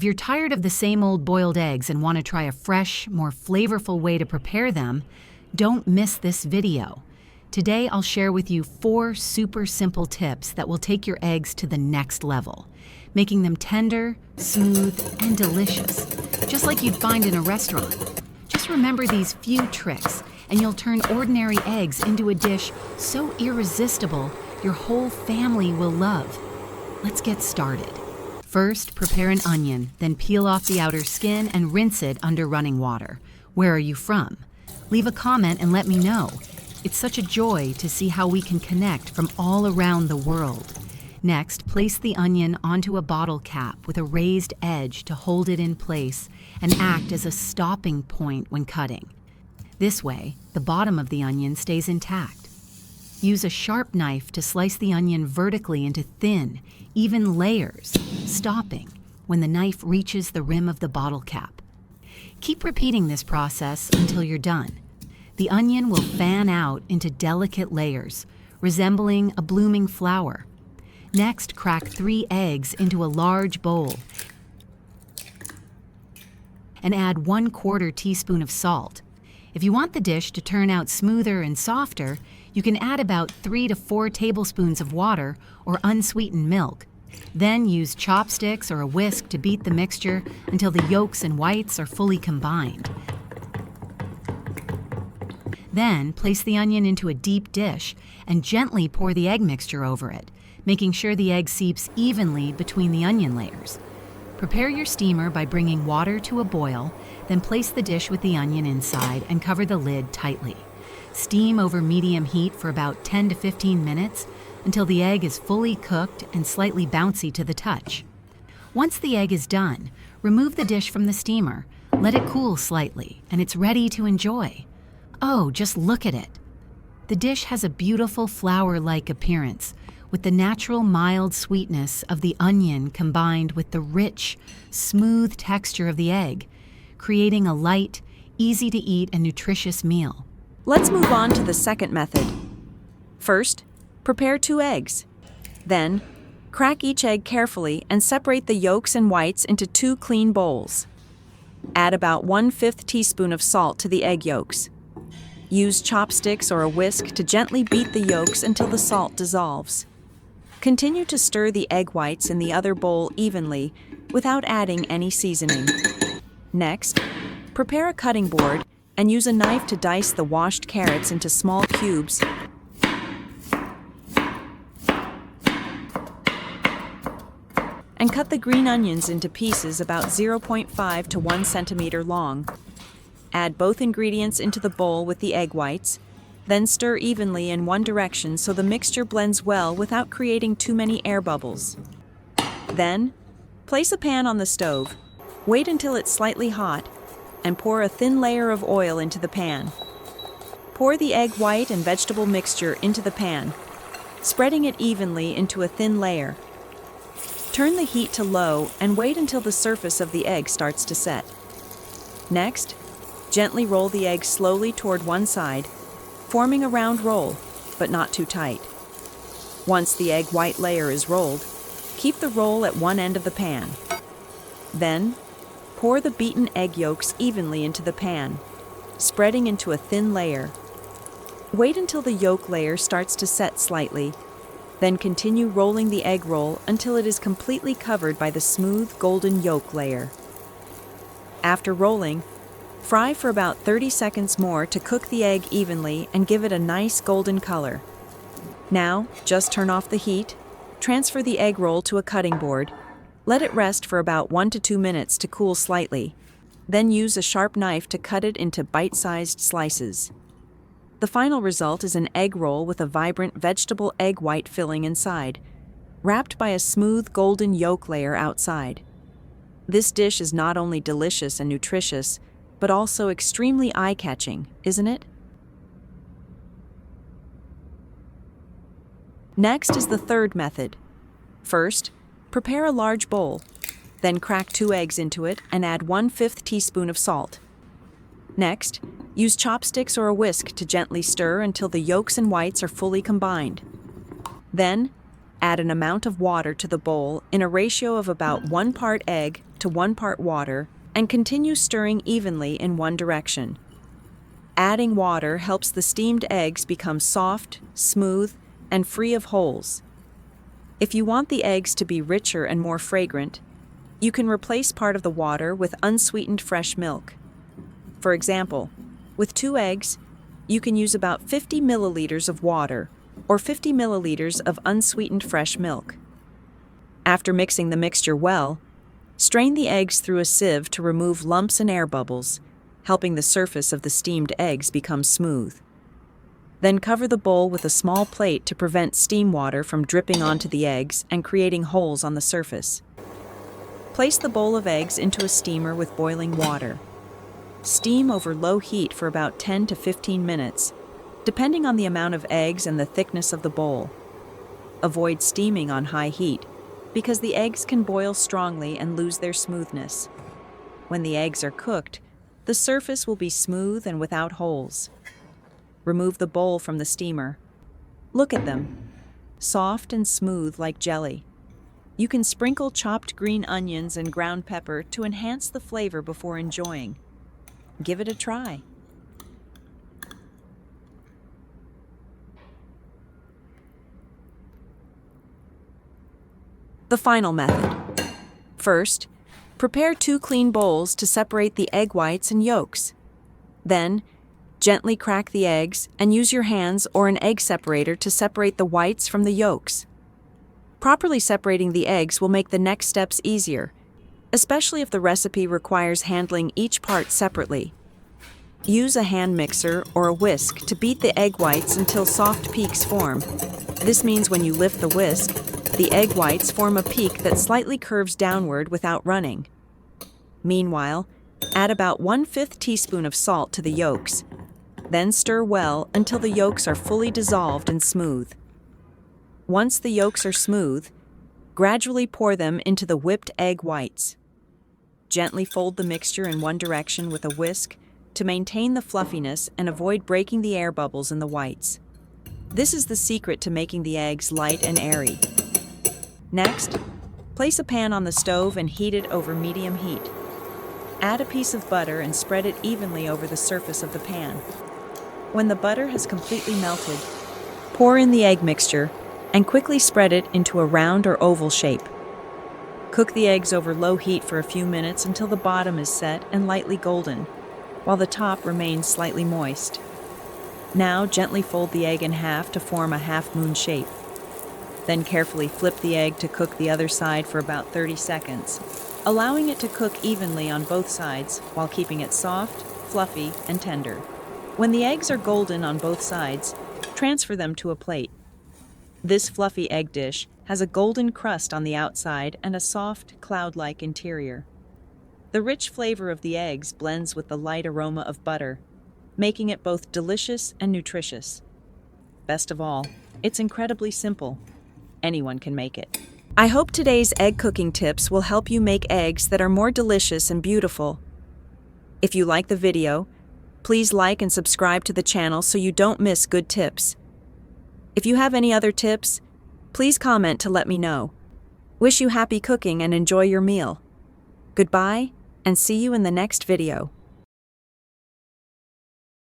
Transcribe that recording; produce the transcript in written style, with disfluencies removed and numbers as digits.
If you're tired of the same old boiled eggs and want to try a fresh, more flavorful way to prepare them, don't miss this video. Today I'll share with you 4 super simple tips that will take your eggs to the next level, making them tender, smooth, and delicious, just like you'd find in a restaurant. Just remember these few tricks, and you'll turn ordinary eggs into a dish so irresistible your whole family will love. Let's get started. First, prepare an onion, then peel off the outer skin and rinse it under running water. Where are you from? Leave a comment and let me know. It's such a joy to see how we can connect from all around the world. Next, place the onion onto a bottle cap with a raised edge to hold it in place and act as a stopping point when cutting. This way, the bottom of the onion stays intact. Use a sharp knife to slice the onion vertically into thin, even layers, stopping when the knife reaches the rim of the bottle cap. Keep repeating this process until you're done. The onion will fan out into delicate layers, resembling a blooming flower. Next, crack 3 eggs into a large bowl and add 1/4 teaspoon of salt. If you want the dish to turn out smoother and softer, you can add about 3 to 4 tablespoons of water or unsweetened milk. Then use chopsticks or a whisk to beat the mixture until the yolks and whites are fully combined. Then place the onion into a deep dish and gently pour the egg mixture over it, making sure the egg seeps evenly between the onion layers. Prepare your steamer by bringing water to a boil, then place the dish with the onion inside and cover the lid tightly. Steam over medium heat for about 10 to 15 minutes until the egg is fully cooked and slightly bouncy to the touch. Once the egg is done, remove the dish from the steamer, let it cool slightly, and it's ready to enjoy. Oh, just look at it. The dish has a beautiful flower-like appearance, with the natural mild sweetness of the onion combined with the rich, smooth texture of the egg, creating a light, easy-to-eat and nutritious meal. Let's move on to the second method. First, prepare 2 eggs. Then, crack each egg carefully and separate the yolks and whites into 2 clean bowls. Add about 1/5 teaspoon of salt to the egg yolks. Use chopsticks or a whisk to gently beat the yolks until the salt dissolves. Continue to stir the egg whites in the other bowl evenly without adding any seasoning. Next, prepare a cutting board and use a knife to dice the washed carrots into small cubes and cut the green onions into pieces about 0.5 to 1 centimeter long. Add both ingredients into the bowl with the egg whites, then stir evenly in one direction so the mixture blends well without creating too many air bubbles. Then, place a pan on the stove, wait until it's slightly hot, and pour a thin layer of oil into the pan. Pour the egg white and vegetable mixture into the pan, spreading it evenly into a thin layer. Turn the heat to low and wait until the surface of the egg starts to set. Next, gently roll the egg slowly toward one side, forming a round roll, but not too tight. Once the egg white layer is rolled, keep the roll at one end of the pan. Then, pour the beaten egg yolks evenly into the pan, spreading into a thin layer. Wait until the yolk layer starts to set slightly, then continue rolling the egg roll until it is completely covered by the smooth golden yolk layer. After rolling, fry for about 30 seconds more to cook the egg evenly and give it a nice golden color. Now, just turn off the heat, transfer the egg roll to a cutting board, let it rest for about 1 to 2 minutes to cool slightly, then use a sharp knife to cut it into bite-sized slices. The final result is an egg roll with a vibrant vegetable egg white filling inside, wrapped by a smooth golden yolk layer outside. This dish is not only delicious and nutritious, but also extremely eye-catching, isn't it? Next is the third method. First, prepare a large bowl, then crack 2 eggs into it and add 1/5 teaspoon of salt. Next, use chopsticks or a whisk to gently stir until the yolks and whites are fully combined. Then, Add an amount of water to the bowl in a ratio of about 1 part egg to 1 part water and continue stirring evenly in one direction. Adding water helps the steamed eggs become soft, smooth, and free of holes. If you want the eggs to be richer and more fragrant, you can replace part of the water with unsweetened fresh milk. For example, with 2 eggs, you can use about 50 milliliters of water or 50 milliliters of unsweetened fresh milk. After mixing the mixture well, strain the eggs through a sieve to remove lumps and air bubbles, helping the surface of the steamed eggs become smooth. Then cover the bowl with a small plate to prevent steam water from dripping onto the eggs and creating holes on the surface. Place the bowl of eggs into a steamer with boiling water. Steam over low heat for about 10 to 15 minutes, depending on the amount of eggs and the thickness of the bowl. Avoid steaming on high heat, because the eggs can boil strongly and lose their smoothness. When the eggs are cooked, the surface will be smooth and without holes. Remove the bowl from the steamer. Look at them, soft and smooth like jelly. You can sprinkle chopped green onions and ground pepper to enhance the flavor before enjoying. Give it a try. The final method. First, prepare 2 clean bowls to separate the egg whites and yolks. Then, gently crack the eggs and use your hands or an egg separator to separate the whites from the yolks. Properly separating the eggs will make the next steps easier, especially if the recipe requires handling each part separately. Use a hand mixer or a whisk to beat the egg whites until soft peaks form. This means when you lift the whisk, the egg whites form a peak that slightly curves downward without running. Meanwhile, add about 1/5 teaspoon of salt to the yolks. Then stir well until the yolks are fully dissolved and smooth. Once the yolks are smooth, gradually pour them into the whipped egg whites. Gently fold the mixture in one direction with a whisk to maintain the fluffiness and avoid breaking the air bubbles in the whites. This is the secret to making the eggs light and airy. Next, place a pan on the stove and heat it over medium heat. Add a piece of butter and spread it evenly over the surface of the pan. When the butter has completely melted, pour in the egg mixture and quickly spread it into a round or oval shape. Cook the eggs over low heat for a few minutes until the bottom is set and lightly golden, while the top remains slightly moist. Now gently fold the egg in half to form a half-moon shape. Then carefully flip the egg to cook the other side for about 30 seconds, allowing it to cook evenly on both sides while keeping it soft, fluffy, and tender. When the eggs are golden on both sides, transfer them to a plate. This fluffy egg dish has a golden crust on the outside and a soft, cloud-like interior. The rich flavor of the eggs blends with the light aroma of butter, making it both delicious and nutritious. Best of all, it's incredibly simple. Anyone can make it. I hope today's egg cooking tips will help you make eggs that are more delicious and beautiful. If you like the video, please like and subscribe to the channel so you don't miss good tips. If you have any other tips, please comment to let me know. Wish you happy cooking and enjoy your meal. Goodbye, and see you in the next video.